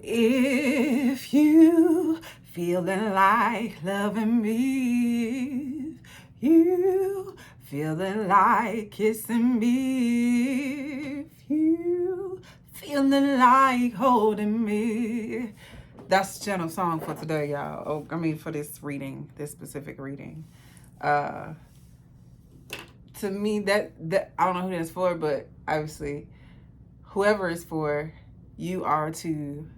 If you feeling like loving me, if you feeling like kissing me, if you feeling like holding me. That's the channel song for today, y'all. Oh, I mean for this reading, this specific reading. Uh to me that I don't know who that's for, but obviously whoever it's for, you are to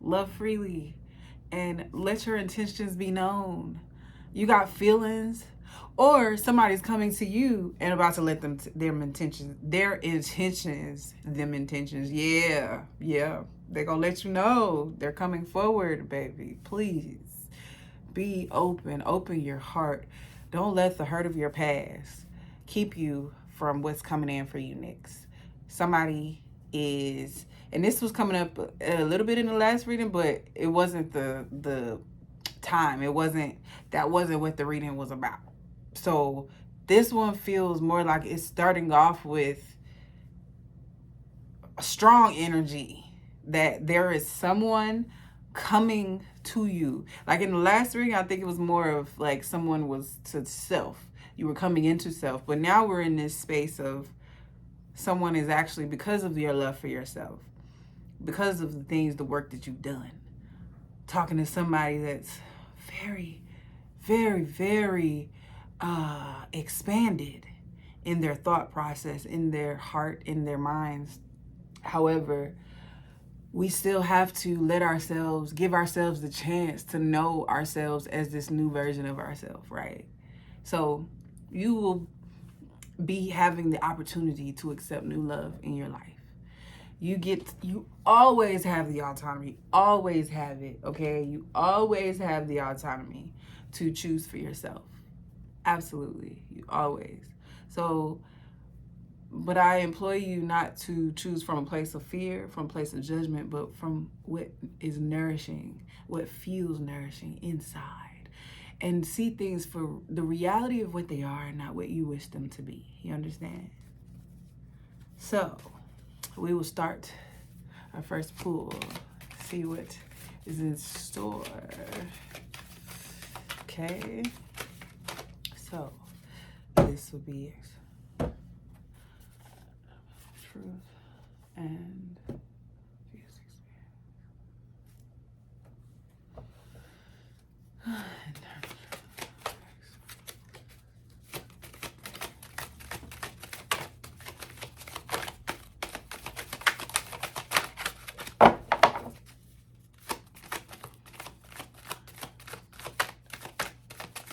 love freely and let your intentions be known. You got feelings, or somebody's coming to you and about to let them them intentions. Yeah, they gonna let you know they're coming forward, baby. Please be open your heart. Don't let the hurt of your past keep you from what's coming in for you next. Somebody is, and this was coming up a little bit in the last reading, but it wasn't the time. That wasn't what the reading was about. So this one feels more like it's starting off with a strong energy that there is someone coming to you. Like in the last reading, I think it was more of like someone was to self. You were coming into self. But now we're in this space of someone is actually, because of your love for yourself, because of the things, the work that you've done, talking to somebody that's very, very, very expanded in their thought process, in their heart, in their minds. However, we still have to give ourselves the chance to know ourselves as this new version of ourselves, right? So you will be having the opportunity to accept new love in your life. You always have the autonomy, always have it, okay? You always have the autonomy to choose for yourself. Absolutely, you always. So, but I implore you not to choose from a place of fear, from a place of judgment, but from what is nourishing, what feels nourishing inside. And see things for the reality of what they are and not what you wish them to be. You understand? So, we will start our first pull, see what is in store. Okay, so this will be truth and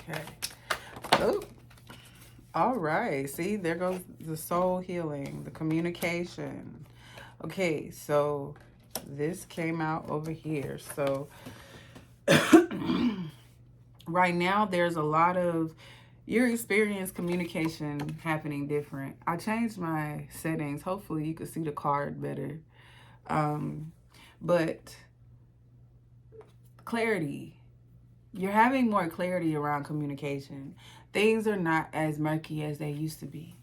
okay. Oh, all right. See, there goes the soul healing, the communication. Okay, so this came out over here. So right now there's a lot of your experience communication happening different. I changed my settings. Hopefully you can see the card better. But clarity. You're having more clarity around communication. Things are not as murky as they used to be.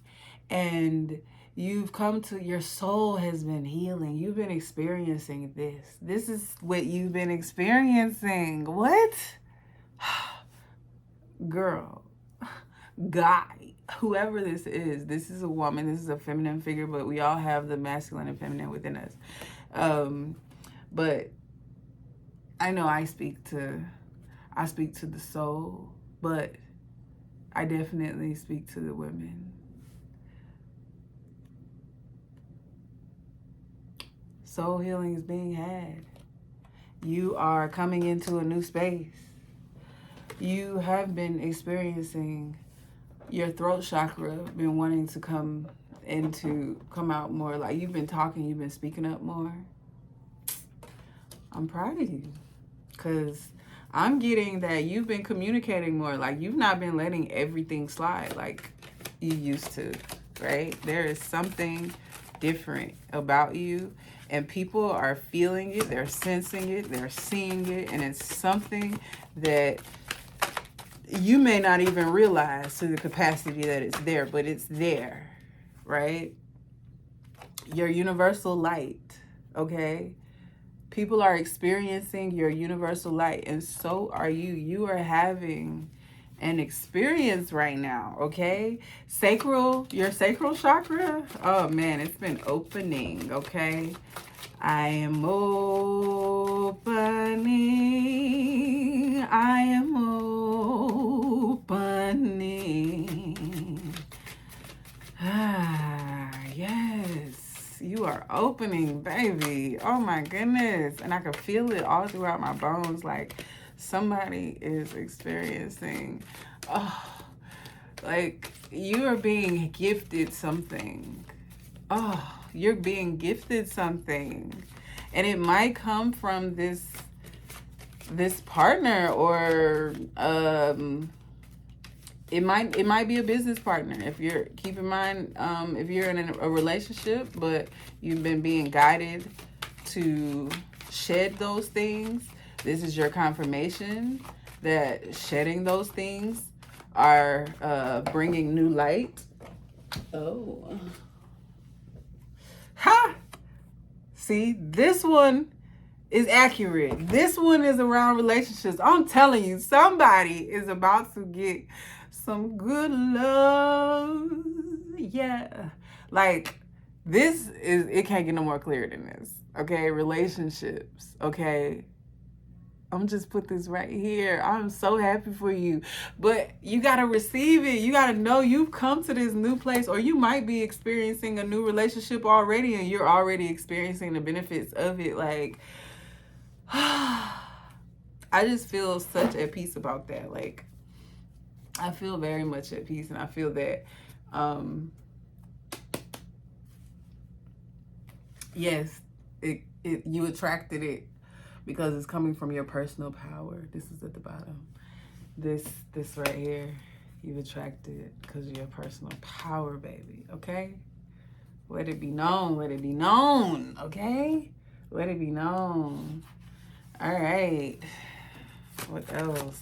And you've come to, your soul has been healing. You've been experiencing this. This is what you've been experiencing. What? Girl, guy, whoever this is a woman, this is a feminine figure, but we all have the masculine and feminine within us. But I know I speak to the soul, but I definitely speak to the women. Soul healing is being had. You are coming into a new space. You have been experiencing your throat chakra, been wanting to come out more. Like you've been talking, you've been speaking up more. I'm proud of you, because I'm getting that you've been communicating more. Like you've not been letting everything slide like you used to, right? There is something different about you, and people are feeling it, they're sensing it, they're seeing it, and it's something that you may not even realize to the capacity that it's there, but it's there, right? Your universal light, okay? People are experiencing your universal light, and so are you. You are having an experience right now, okay? Your sacral chakra, oh man, it's been opening, okay? I am opening. I am opening. Ah, yes. You are opening, baby. Oh my goodness. And I can feel it all throughout my bones. Like somebody is experiencing, oh, like you are being gifted something. Oh, you're being gifted something. And it might come from this partner, or it might be a business partner. If you're, keep in mind, if you're in a relationship but you've been being guided to shed those things, this is your confirmation that shedding those things are bringing new light. Oh, ha! See, this one is accurate. This one is around relationships. I'm telling you, somebody is about to get some good love. Yeah. Like, this is, it can't get no more clear than this. Okay? Relationships. Okay? I'm just put this right here. I'm so happy for you. But you got to receive it. You got to know you've come to this new place, or you might be experiencing a new relationship already and you're already experiencing the benefits of it. Like, I just feel such at peace about that. Like, I feel very much at peace, and I feel that, yes, you attracted it because it's coming from your personal power. This is at the bottom. This right here, you attracted it because of your personal power, baby. Okay? Let it be known. Let it be known. Okay? Let it be known. All right. What else?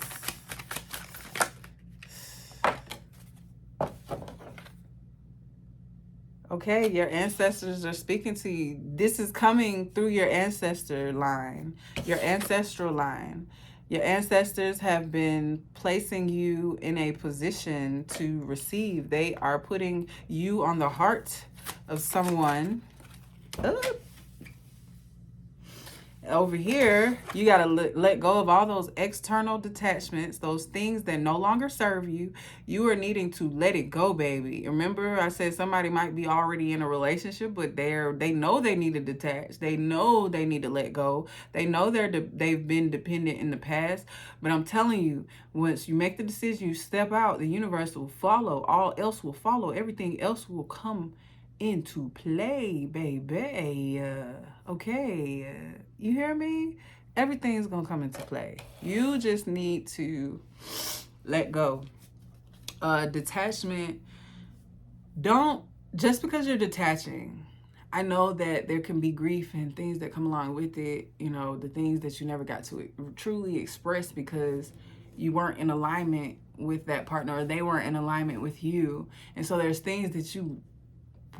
Okay, your ancestors are speaking to you. This is coming through your ancestor line, your ancestral line. Your ancestors have been placing you in a position to receive. They are putting you on the heart of someone. Over here, you got to let go of all those external detachments, those things that no longer serve you. You are needing to let it go, baby. Remember, I said somebody might be already in a relationship, but they know they need to detach. They know they need to let go. They know they've been dependent in the past. But I'm telling you, once you make the decision, you step out, the universe will follow. All else will follow. Everything else will come into play, baby. Okay, you hear me? Everything's gonna come into play. You just need to let go. Detachment. Don't, just because you're detaching, I know that there can be grief and things that come along with it, you know, the things that you never got to truly express because you weren't in alignment with that partner, or they weren't in alignment with you. And so there's things that you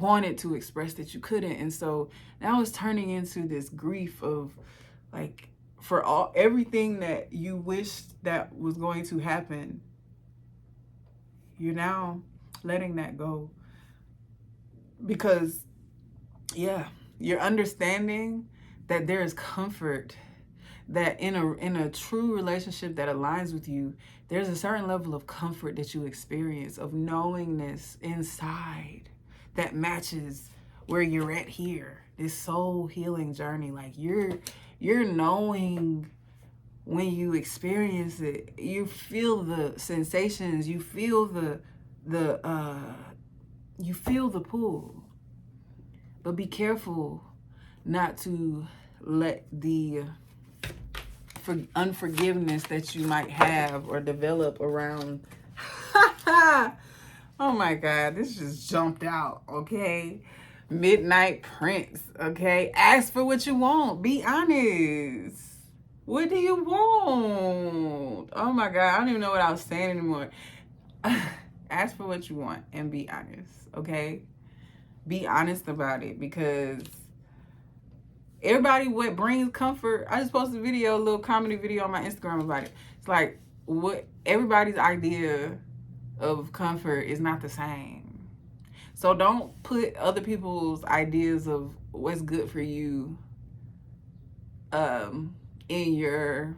wanted to express that you couldn't, and so now it's turning into this grief of, like, for everything that you wished that was going to happen, you're now letting that go, because you're understanding that there is comfort, that in a true relationship that aligns with you, there's a certain level of comfort that you experience, of knowingness inside that matches where you're at here, this soul healing journey. Like, you're knowing when you experience it, you feel the sensations, you feel you feel the pull. But be careful not to let the unforgiveness that you might have or develop around oh my God, this just jumped out, okay? Midnight Prince, okay? Ask for what you want. Be honest. What do you want? Oh my God, I don't even know what I was saying anymore. Ask for what you want and be honest, okay? Be honest about it, because Everybody, what brings comfort? I just posted a little comedy video on my Instagram about it. It's like, what everybody's idea of comfort is not the same. So don't put other people's ideas of what's good for you in your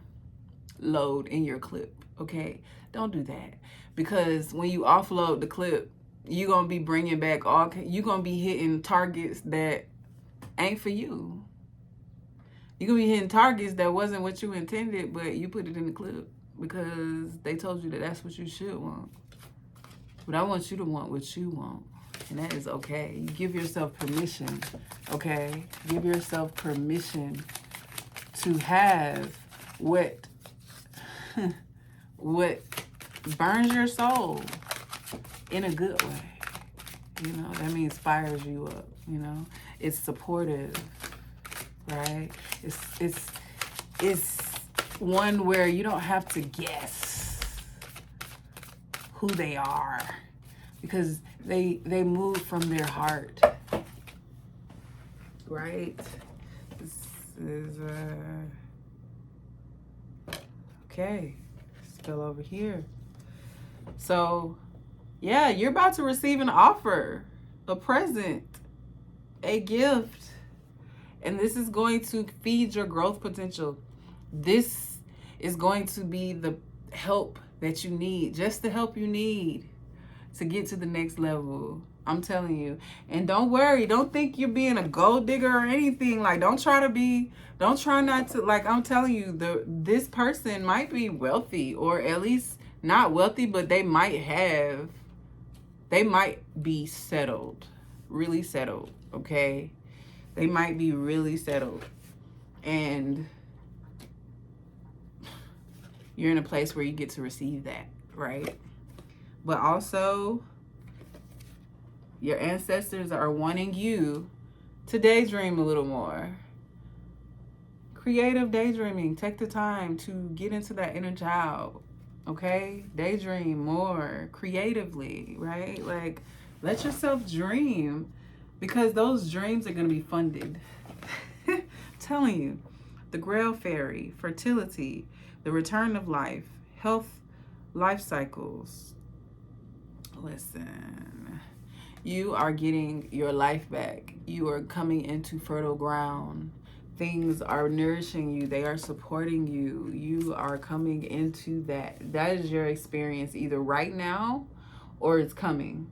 load, in your clip, okay? Don't do that. Because when you offload the clip, you're going to be bringing back you're going to be hitting targets that ain't for you. You're going to be hitting targets that wasn't what you intended, but you put it in the clip because they told you that that's what you should want. But I want you to want what you want. And that is okay. You give yourself permission, okay? Give yourself permission to have what burns your soul in a good way. You know, that means fires you up, you know? It's supportive, right? It's one where you don't have to guess who they are because they move from their heart, right? This is okay. Still over here. So, yeah, you're about to receive an offer, a present, a gift, and this is going to feed your growth potential. This is going to be the help that you need, just the help you need to get to the next level. I'm telling you. And don't worry, don't think you're being a gold digger or anything. Like, don't try not to, like, I'm telling you, this person might be wealthy, or at least not wealthy, but they might be settled, really settled, okay? They might be really settled. And you're in a place where you get to receive that, right? But also, your ancestors are wanting you to daydream a little more. Creative daydreaming. Take the time to get into that inner child, okay? Daydream more creatively, right? Like, let yourself dream because those dreams are going to be funded. I'm telling you, the Grail Fairy, fertility, the return of life, health, life cycles. Listen, you are getting your life back. You are coming into fertile ground. Things are nourishing you. They are supporting you. You are coming into that. That is your experience either right now or it's coming.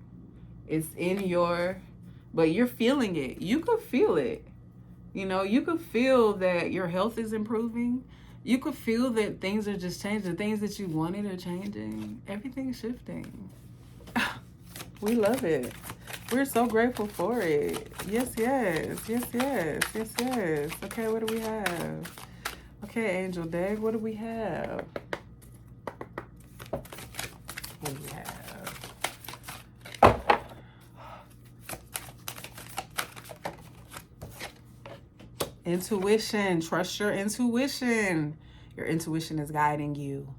It's in your, but you're feeling it. You could feel it. You know, you could feel that your health is improving. You could feel that things are just changing. The things that you wanted are changing. Everything's shifting. We love it. We're so grateful for it. Yes, yes, yes, yes, yes, yes. Okay, what do we have? Okay, Angel Dag, what do we have? What do we have? Intuition. Trust your intuition. Your intuition is guiding you.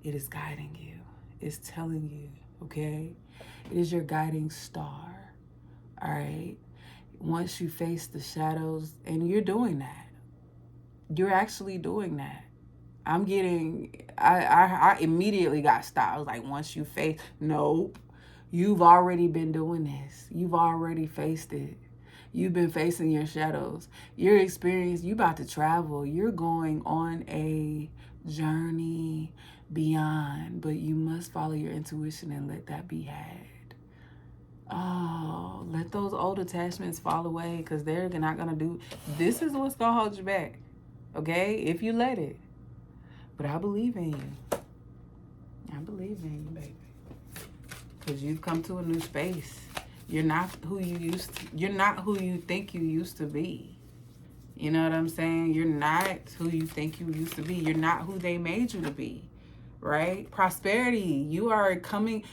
It is guiding you. It's telling you, okay? It is your guiding star, all right? Once you face the shadows, and you're doing that. You're actually doing that. I immediately got stopped. I was like, once you face, nope. You've already been doing this. You've already faced it. You've been facing your shadows. Your experience, you about to travel. You're going on a journey beyond, but you must follow your intuition and let that be had. Oh, let those old attachments fall away because they're not going to do. This is what's going to hold you back, okay? If you let it. But I believe in you. I believe in you, baby. Because you've come to a new space. You're not who you think you used to be. You know what I'm saying? You're not who you think you used to be. You're not who they made you to be, right? Prosperity. You are coming.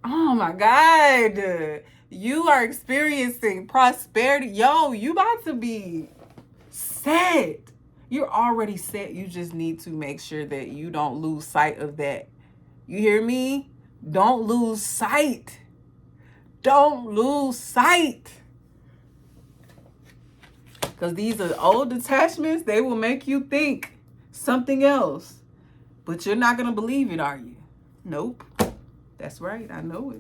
Oh my God. You are experiencing prosperity. Yo, you about to be set. You're already set. You just need to make sure that you don't lose sight of that. You hear me? Don't lose sight. Don't lose sight. Because these are old attachments. They will make you think something else. But you're not going to believe it, are you? Nope. That's right. I know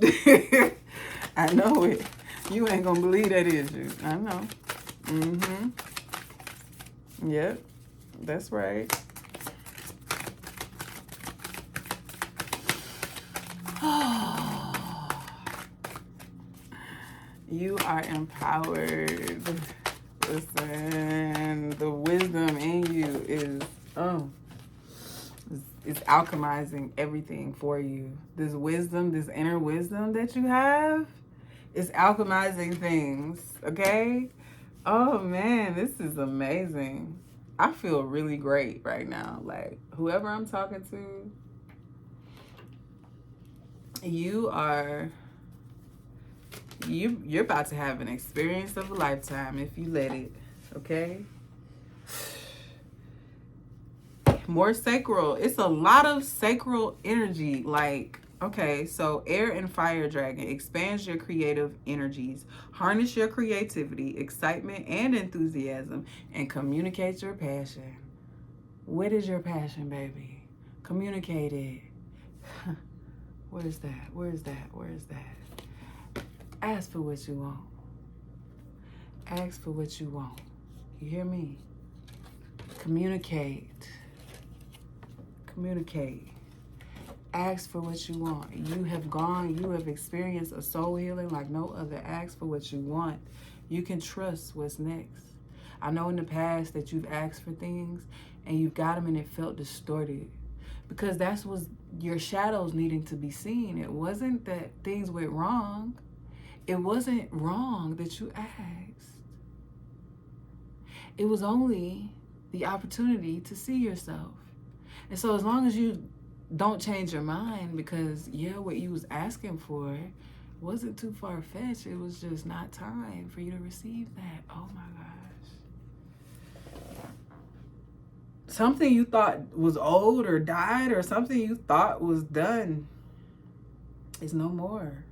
it. I know it. You ain't going to believe that, is you? I know. Mm-hmm. Yep. That's right. You are empowered. Listen, the wisdom in you is alchemizing everything for you. This wisdom, this inner wisdom that you have is alchemizing things, okay? Oh man, this is amazing. I feel really great right now. Like, whoever I'm talking to, you're about to have an experience of a lifetime if you let it, okay? More sacral. It's a lot of sacral energy. Like, okay, so air and fire dragon expands your creative energies, harness your creativity, excitement, and enthusiasm, and communicate your passion. What is your passion, baby? Communicate it. Where's that? Where's that? Where's that? Ask for what you want. Ask for what you want. You hear me? Communicate. Communicate. Ask for what you want. You have experienced a soul healing like no other. Ask for what you want. You can trust what's next. I know in the past that you've asked for things and you've got them and it felt distorted. Because that's was your shadows needing to be seen. It wasn't that things went wrong. It wasn't wrong that you asked. It was only the opportunity to see yourself. And so as long as you don't change your mind, because what you was asking for wasn't too far-fetched, it was just not time for you to receive that. Oh my gosh. Something you thought was old or died, or something you thought was done is no more.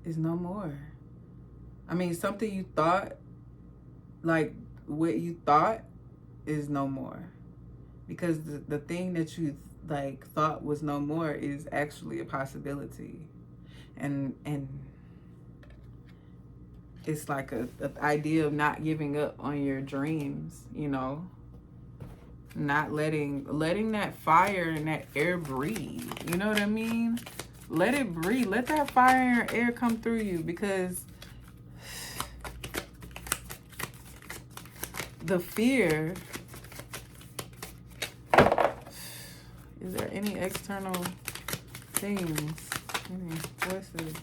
Is no more. I mean, something you thought, like what you thought, is no more. Because the thing that you like thought was no more is actually a possibility. And it's like a idea of not giving up on your dreams, you know. Not letting that fire and that air breathe. You know what I mean? Let it breathe. Let that fire and air come through you, because the fear. Is there any external things? Any voices?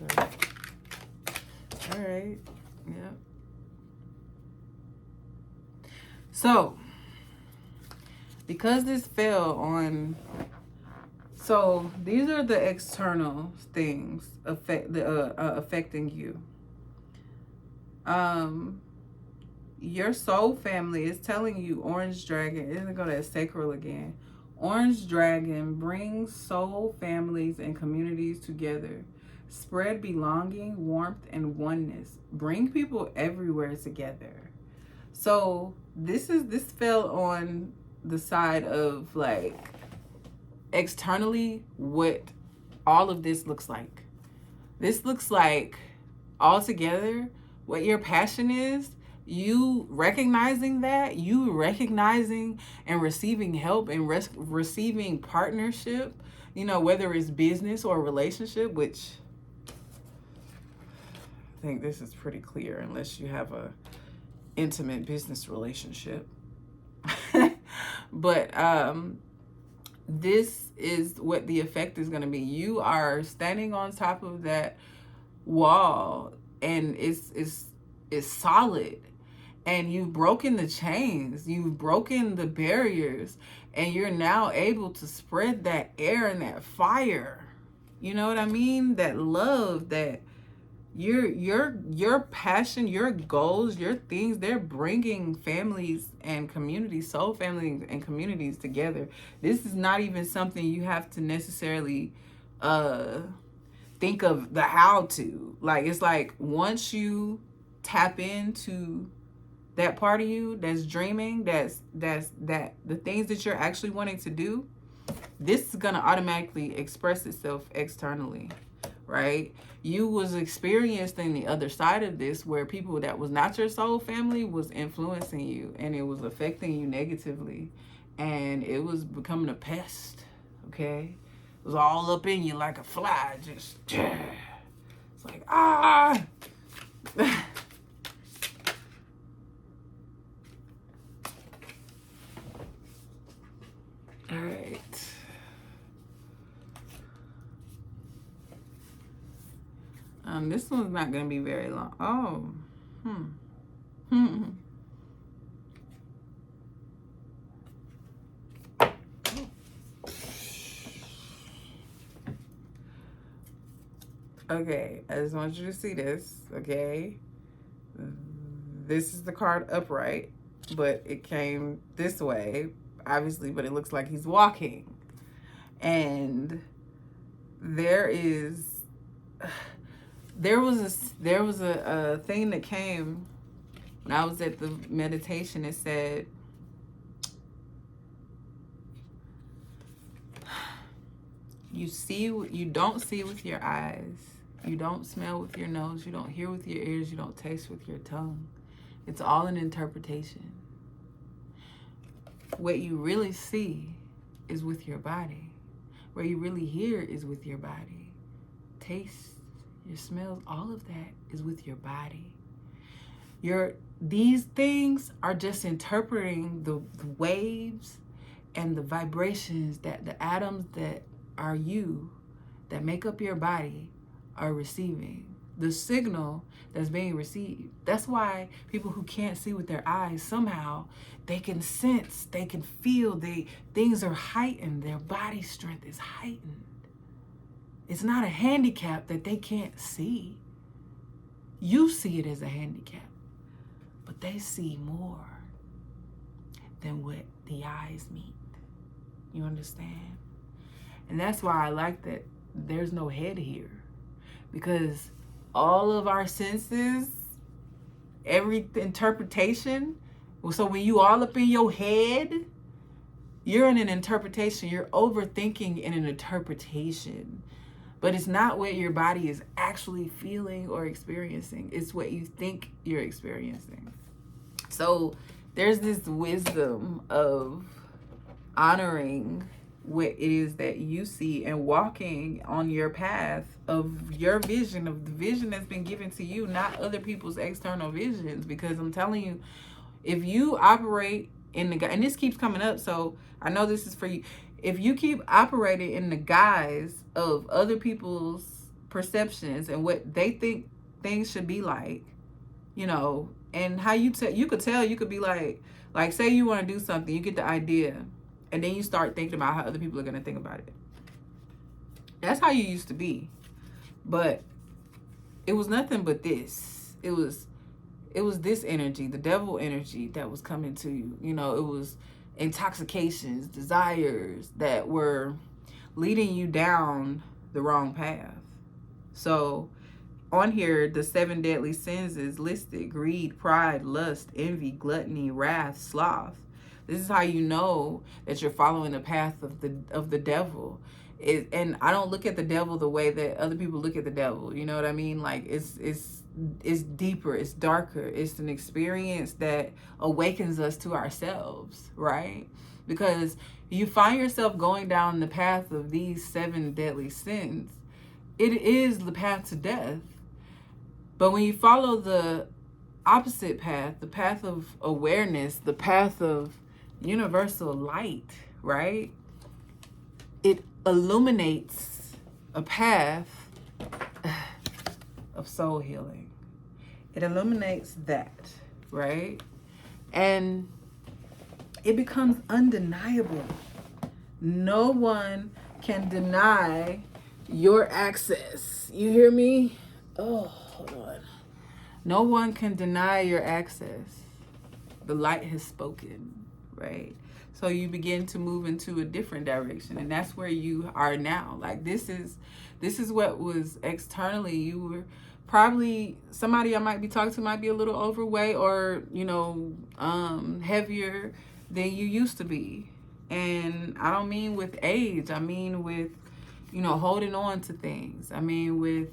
All right. Yep. So, because this fell on, so these are the external things affecting you. Your soul family is telling you, Orange Dragon, it's gonna go to sacral again. Orange Dragon brings soul families and communities together. Spread belonging, warmth, and oneness. Bring people everywhere together. So this fell on the side of like externally what all of this looks like. This looks like all together what your passion is. You recognizing that, you recognizing and receiving help and receiving partnership, you know, whether it's business or relationship, which I think this is pretty clear unless you have a intimate business relationship. But this is what the effect is going to be. You are standing on top of that wall and it's solid. And you've broken the chains, you've broken the barriers, and you're now able to spread that air and that fire. You know what I mean? That love, that your passion, your goals, your things, they're bringing families and communities, soul families and communities together. This is not even something you have to necessarily think of the how to. Like, it's like once you tap into that part of you that's dreaming, that the things that you're actually wanting to do, this is going to automatically express itself externally, right? You was experiencing the other side of this, where people that was not your soul family was influencing you, and it was affecting you negatively, and it was becoming a pest. Okay, it was all up in you like a fly, just it's like, ah. All right. This one's not going to be very long. Okay, I just want you to see this, okay? This is the card upright, but it came this way, obviously, but it looks like he's walking. And there was a thing that came when I was at the meditation. It said, you don't see with your eyes, you don't smell with your nose, you don't hear with your ears, you don't taste with your tongue. It's all an interpretation. What you really see is with your body. Where you really hear is with your body. Taste, your smells, all of that is with your body. These things are just interpreting the waves and the vibrations that the atoms that are you, that make up your body, are receiving. The signal that's being received. That's why people who can't see with their eyes, somehow they can sense, they can feel, things are heightened, their body strength is heightened. It's not a handicap that they can't see. You see it as a handicap, but they see more than what the eyes meet. You understand? And that's why I like that there's no head here, because all of our senses, every interpretation, so when you all up in your head, you're in an interpretation, you're overthinking in an interpretation. But it's not what your body is actually feeling or experiencing. It's what you think you're experiencing. So there's this wisdom of honoring what it is that you see and walking on your path of your vision, of the vision that's been given to you, not other people's external visions. Because I'm telling you, if you operate in the, and this keeps coming up, so I know this is for you. If you keep operating in the guise of other people's perceptions and what they think things should be like, you know, and how you could tell, you could be like say you want to do something, you get the idea, and then you start thinking about how other people are going to think about it. That's how you used to be. But it was nothing but this. It was this energy, the devil energy, that was coming to you. You know, it was intoxications, desires that were leading you down the wrong path. So on here, the 7 deadly sins is listed: greed, pride, lust, envy, gluttony, wrath, sloth. This is how you know that you're following the path of the devil. And I don't look at the devil the way that other people look at the devil. You know what I mean? Like it's deeper, it's darker. It's an experience that awakens us to ourselves, right? Because you find yourself going down the path of these 7 deadly sins. It is the path to death. But when you follow the opposite path, the path of awareness, the path of universal light, right? It illuminates a path of soul healing. It illuminates that, right? And it becomes undeniable. No one can deny your access. You hear me? Oh, hold on. No one can deny your access. The light has spoken, right? So you begin to move into a different direction, and that's where you are now. Like this is what was externally, you were Probably somebody I might be talking to might be a little overweight or, you know, heavier than you used to be. And I don't mean with age. I mean with, you know, holding on to things. I mean with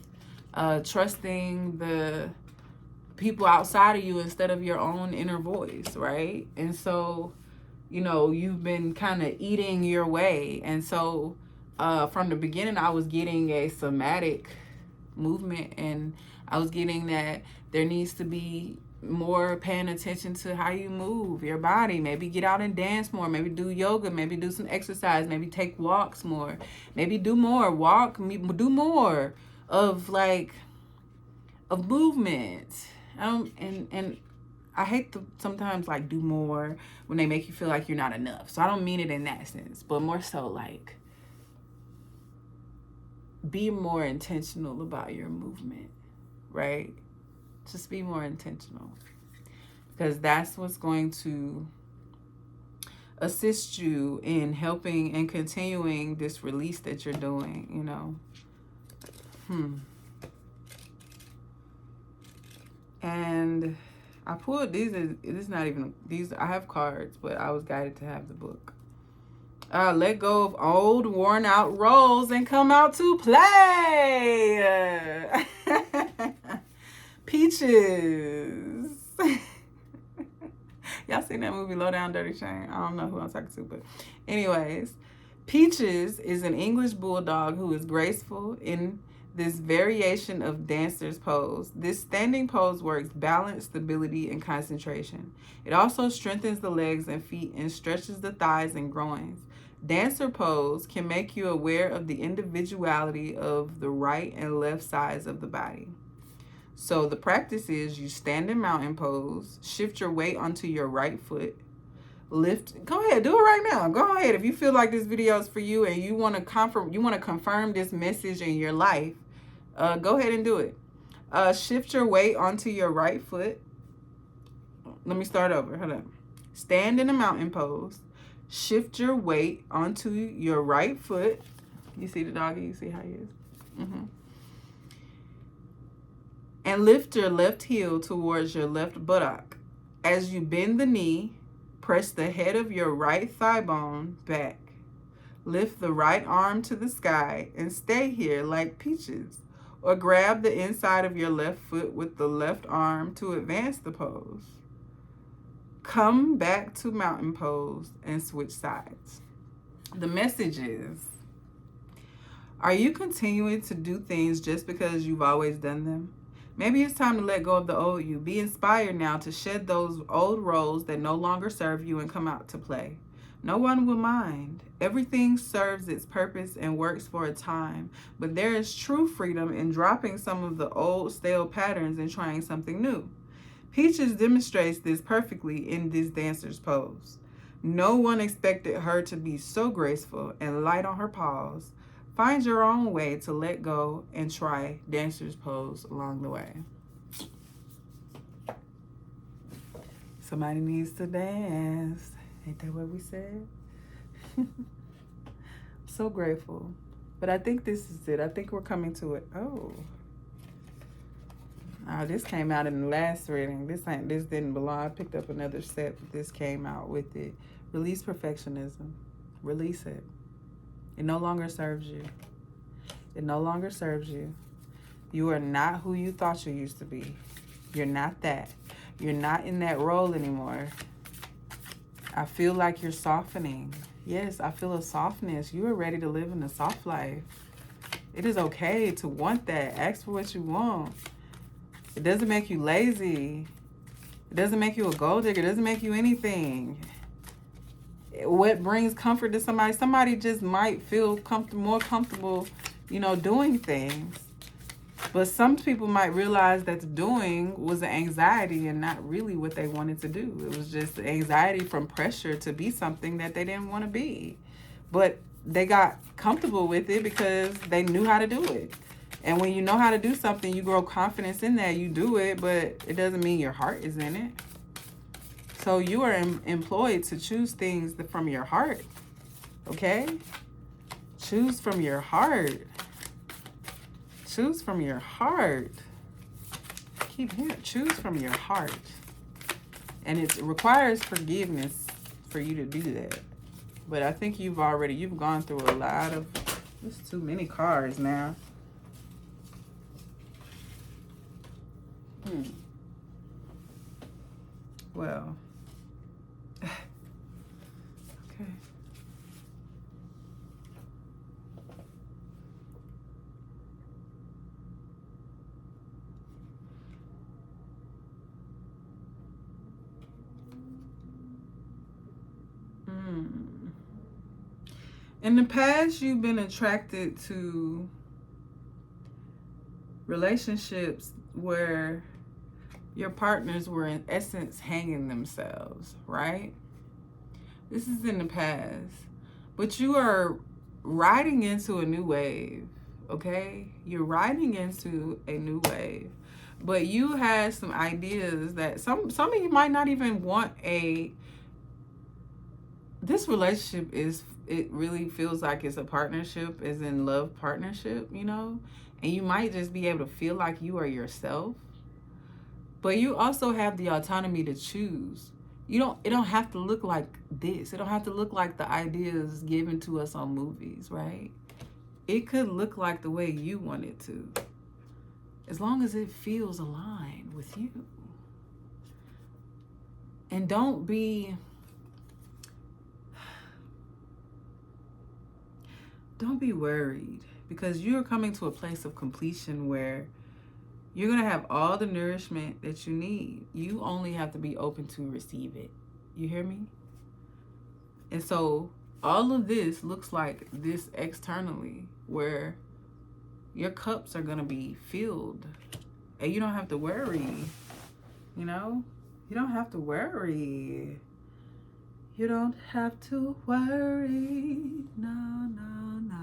trusting the people outside of you instead of your own inner voice, right? And so, you know, you've been kind of eating your way. And so from the beginning, I was getting a somatic movement, and I was getting that there needs to be more paying attention to how you move your body. Maybe get out and dance more, maybe do yoga, maybe do some exercise, maybe take walks more, maybe do more do more of like of movement. And I hate to sometimes like do more when they make you feel like you're not enough. So I don't mean it in that sense, but more so like be more intentional about your movement, right? Just be more intentional, because that's what's going to assist you in helping and continuing this release that you're doing, you know. And I pulled these. It's not even these. I have cards, but I was guided to have the book. Let go of old, worn out roles and come out to play. Peaches. Y'all seen that movie Low Down Dirty Shame? I don't know who I'm talking to, but anyways, Peaches is an English bulldog who is graceful in this variation of dancer's pose. This standing pose works balance, stability, and concentration. It also strengthens the legs and feet and stretches the thighs and groins. Dancer pose can make you aware of the individuality of the right and left sides of the body. So the practice is you stand in mountain pose, shift your weight onto your right foot, lift. Go ahead, do it right now. Go ahead. If you feel like this video is for you and you want to confirm this message in your life, go ahead and do it. Shift your weight onto your right foot. Let me start over. Hold on. Stand in a mountain pose. Shift your weight onto your right foot. You see the doggy? You see how he is? And lift your left heel towards your left buttock. As you bend the knee, press the head of your right thigh bone back. Lift the right arm to the sky and stay here like Peaches. Or grab the inside of your left foot with the left arm to advance the pose. Come back to mountain pose and switch sides. The message is, are you continuing to do things just because you've always done them? Maybe it's time to let go of the old you. Be inspired now to shed those old roles that no longer serve you and come out to play. No one will mind. Everything serves its purpose and works for a time, but there is true freedom in dropping some of the old stale patterns and trying something new. Peaches demonstrates this perfectly in this dancer's pose. No one expected her to be so graceful and light on her paws. Find your own way to let go and try dancer's pose along the way. Somebody needs to dance. Ain't that what we said? So grateful. But I think this is it. I think we're coming to it. Oh, this came out in the last reading. This didn't belong. I picked up another set, but this came out with it. Release perfectionism. Release it. It no longer serves you. It no longer serves you. You are not who you thought you used to be. You're not that. You're not in that role anymore. I feel like you're softening. Yes, I feel a softness. You are ready to live in a soft life. It is okay to want that. Ask for what you want. It doesn't make you lazy. It doesn't make you a gold digger. It doesn't make you anything. What brings comfort to somebody? Somebody just might feel more comfortable, doing things. But some people might realize that the doing was an anxiety and not really what they wanted to do. It was just anxiety from pressure to be something that they didn't want to be. But they got comfortable with it because they knew how to do it. And when you know how to do something, you grow confidence in that. You do it, but it doesn't mean your heart is in it. So you are employed to choose things from your heart, okay? Choose from your heart. Choose from your heart. keep hearing, choose from your heart. And it requires forgiveness for you to do that. But I think you've gone through a lot of, there's too many cards now. Well, okay. In the past, you've been attracted to relationships where your partners were in essence hanging themselves, right? This is in the past. But you are riding into a new wave, okay? You're riding into a new wave. But you had some ideas that some of you might not even want this relationship it really feels like it's a partnership, is in love partnership, you know? And you might just be able to feel like you are yourself. But you also have the autonomy to choose. It don't have to look like this. It don't have to look like the ideas given to us on movies, right? It could look like the way you want it to, as long as it feels aligned with you. And don't be worried, because you're coming to a place of completion where you're going to have all the nourishment that you need. You only have to be open to receive it. You hear me? And so all of this looks like this externally, where your cups are going to be filled. And you don't have to worry. You know? You don't have to worry. You don't have to worry. No, no, no.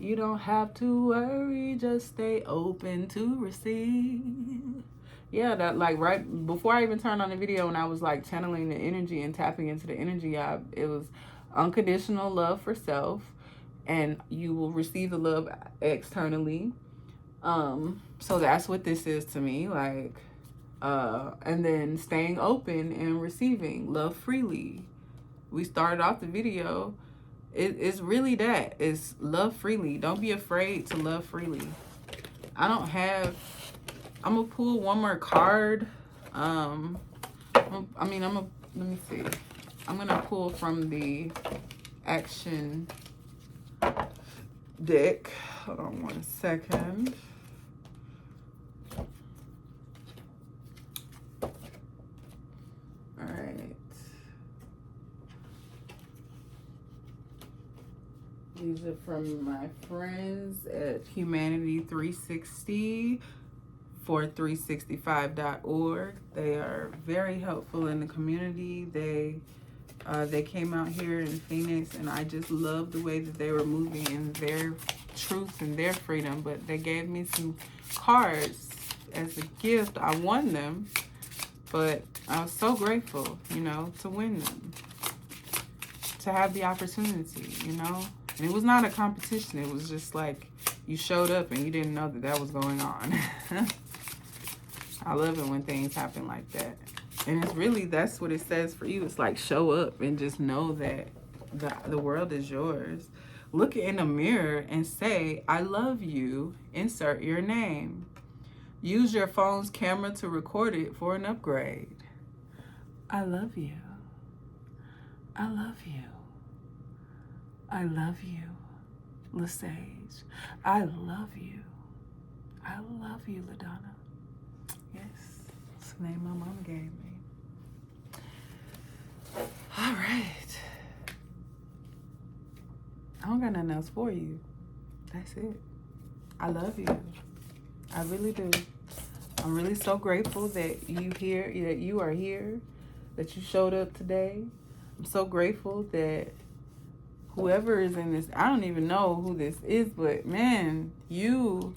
You don't have to worry. Just stay open to receive. Yeah, that, like, right before I even turned on the video, and I was like channeling the energy and tapping into the energy, it was unconditional love for self, and you will receive the love externally. So that's what this is to me, like, and then staying open and receiving love freely. We started off the video. It's really that. It's love freely. Don't be afraid to love freely. I'm gonna pull one more card. Let me see. I'm gonna pull from the action deck. Hold on 1 second. All right. These are from my friends at Humanity 360 for 365.org. They are very helpful in the community. They came out here in Phoenix, and I just love the way that they were moving in their truth and their freedom. But they gave me some cards as a gift. I won them, but I was so grateful, you know, to win them, to have the opportunity, you know. And it was not a competition. It was just like you showed up and you didn't know that was going on. I love it when things happen like that. And it's really, that's what it says for you. It's like, show up and just know that the world is yours. Look in the mirror and say, I love you. Insert your name. Use your phone's camera to record it for an upgrade. I love you. I love you. I love you, Lesage. I love you. I love you, LaDonna. Yes, that's the name my mama gave me. All right. I don't got nothing else for you. That's it. I love you. I really do. I'm really so grateful that you are here, that you showed up today. I'm so grateful that whoever is in this, I don't even know who this is, but man, you're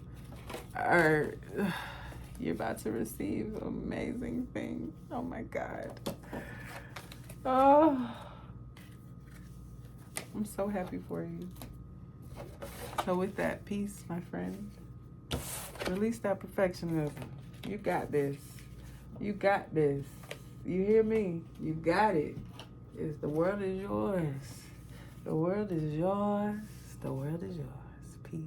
about to receive amazing things. Oh my God. Oh, I'm so happy for you. So with that, peace, my friend. Release that perfectionism. You got this. You got this. You hear me? You got it. The world is yours. The world is yours. The world is yours. Peace.